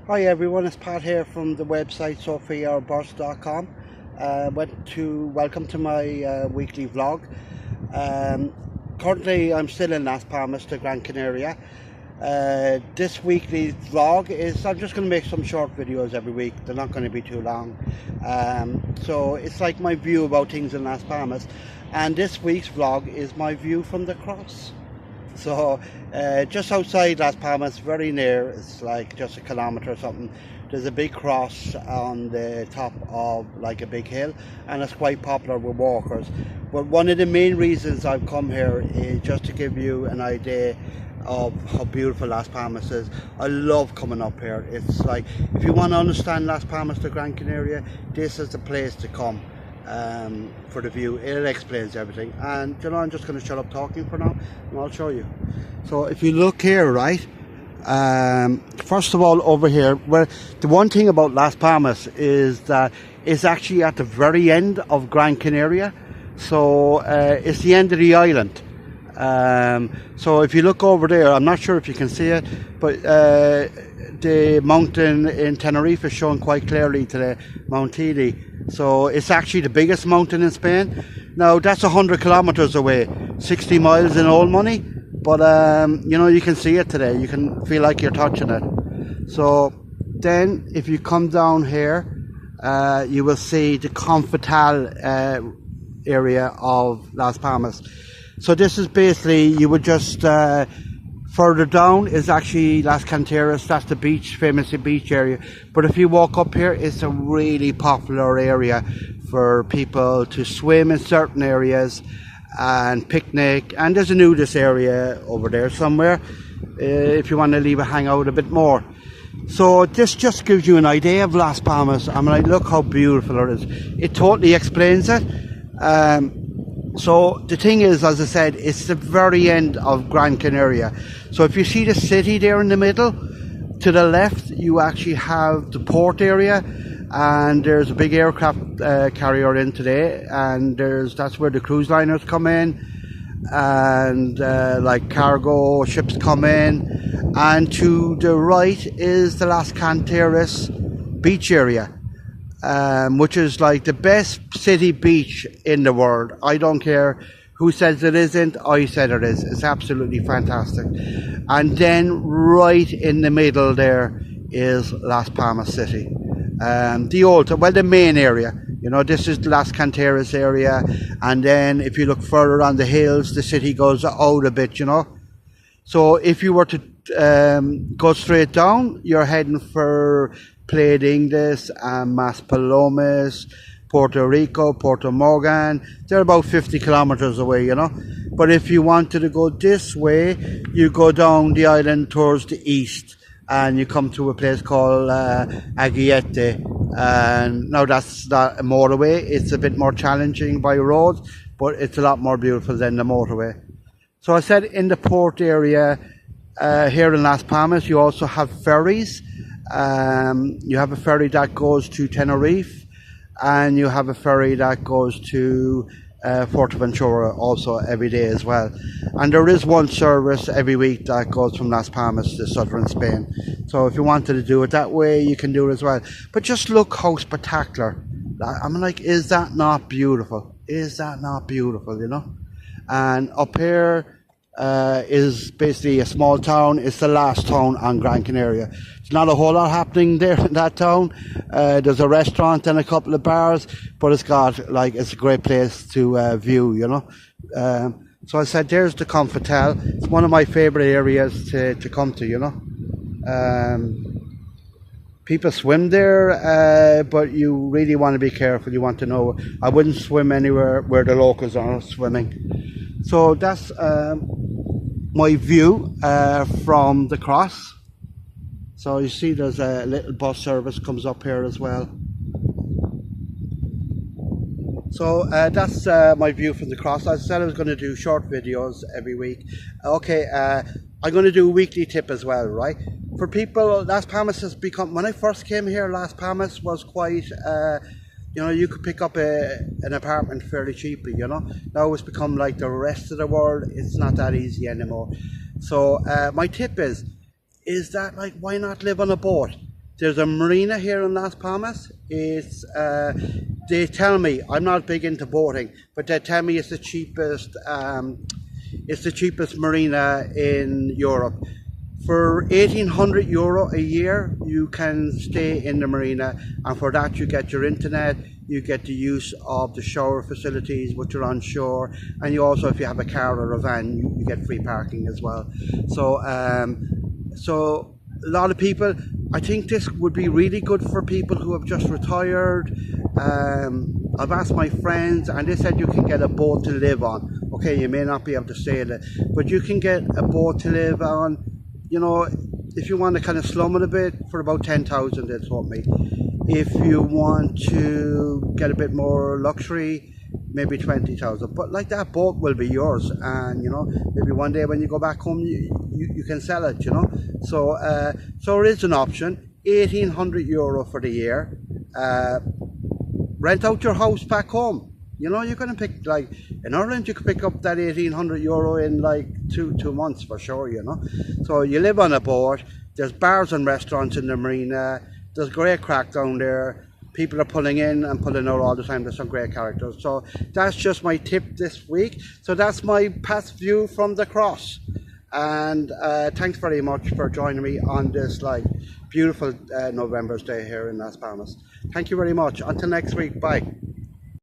Hi everyone, it's Pat here from the website sophiaourburst.com. Welcome to my weekly vlog. Um, Currently I'm still in Las Palmas, the Gran Canaria. This weekly vlog is, I'm just going to make some short videos every week. They're not going to be too long. So it's like my view about things in Las Palmas. And this week's vlog is my view from the cross. So just outside Las Palmas, very near, it's like just a kilometre or something, there's a big cross on the top of like a big hill, and it's quite popular with walkers. But one of the main reasons I've come here is just to give you an idea of how beautiful Las Palmas is. I love coming up here. It's like, if you want to understand Las Palmas to Gran Canaria, this is the place to come. For the view. It explains everything, and you know, I'm just going to shut up talking for now and I'll show you. So if you look here, right, first of all, over here, well, the one thing about Las Palmas is that it's actually at the very end of Gran Canaria, so it's the end of the island. So if you look over there, I'm not sure if you can see it, but the mountain in Tenerife is shown quite clearly today, Mount Tili. So it's actually the biggest mountain in Spain. Now that's 100 kilometers away, 60 miles in old money, but you know, you can see it today. You can feel like you're touching it. So then if you come down here, you will see the Confital area of Las Palmas. So this is basically, you would just further down is actually Las Canteras. That's the beach, famous beach area. But if you walk up here, it's a really popular area for people to swim in certain areas and picnic. And there's a nudist area over there somewhere if you want to leave a hangout a bit more. So this just gives you an idea of Las Palmas. I mean, look how beautiful it is. It totally explains it. So the thing is, as I said, it's the very end of Gran Canaria. So if you see the city there in the middle, to the left you actually have the port area, and there's a big aircraft carrier in today, and that's where the cruise liners come in, and like cargo ships come in. And to the right is the Las Canteras beach area. Which is like the best city beach in the world. I don't care who says it isn't, I said it is. It's absolutely fantastic. And then right in the middle there is Las Palmas city. The main area. You know, this is Las Canteras area, and then if you look further on the hills, the city goes out a bit, you know. So if you were to go straight down, you're heading for Playa de Ingles and Las Palmas, Puerto Rico, Puerto Morgan. They're about 50 kilometers away, you know. But if you wanted to go this way, you go down the island towards the east, and you come to a place called Aguillete. And now that's not a motorway. It's a bit more challenging by road, but it's a lot more beautiful than the motorway. So I said in the port area here in Las Palmas, you also have ferries. You have a ferry that goes to Tenerife, and you have a ferry that goes to Fuerteventura also every day as well. And there is one service every week that goes from Las Palmas to southern Spain. So if you wanted to do it that way, you can do it as well. But just look how spectacular. I'm like, is that not beautiful? Is that not beautiful, you know? And up here is basically a small town. It's the last town on Gran Canaria. There's not a whole lot happening there in that town. There's a restaurant and a couple of bars, but it's a great place to view, you know. So I said, there's the Confital. It's one of my favorite areas to come to, you know. People swim there, but you really want to be careful. You want to know. I wouldn't swim anywhere where the locals are swimming. So that's my view from the cross. So you see there's a little bus service comes up here as well. So that's my view from the cross. I said I was going to do short videos every week. Okay, I'm going to do a weekly tip as well, right? For people, Las Palmas has become, when I first came here, Las Palmas was quite, you know, you could pick up an apartment fairly cheaply, you know. Now it's become like the rest of the world. It's not that easy anymore. So my tip is that, like, why not live on a boat? There's a marina here in Las Palmas. It's they tell me, I'm not big into boating, but they tell me it's the cheapest. It's the cheapest marina in Europe. For €1,800 a year, you can stay in the marina, and for that you get your internet, you get the use of the shower facilities which are on shore, and you also, if you have a car or a van, you get free parking as well. So, so a lot of people, I think this would be really good for people who have just retired. I've asked my friends, and they said you can get a boat to live on. Okay, you may not be able to sail it, but you can get a boat to live on. You know, if you want to kind of slum it a bit, for about 10,000, they told me. If you want to get a bit more luxury, maybe 20,000. But like, that boat will be yours, and you know, maybe one day when you go back home, you can sell it. You know, so so it is an option. €1,800 for the year. Rent out your house back home. You know, you're going to pick, like, in Ireland, you could pick up that €1,800 in like two months for sure, you know. So you live on a boat, there's bars and restaurants in the marina, there's great crack down there. People are pulling in and pulling out all the time. There's some great characters. So that's just my tip this week. So that's my past view from the cross. And thanks very much for joining me on this like beautiful November's Day here in Las Palmas. Thank you very much. Until next week, bye.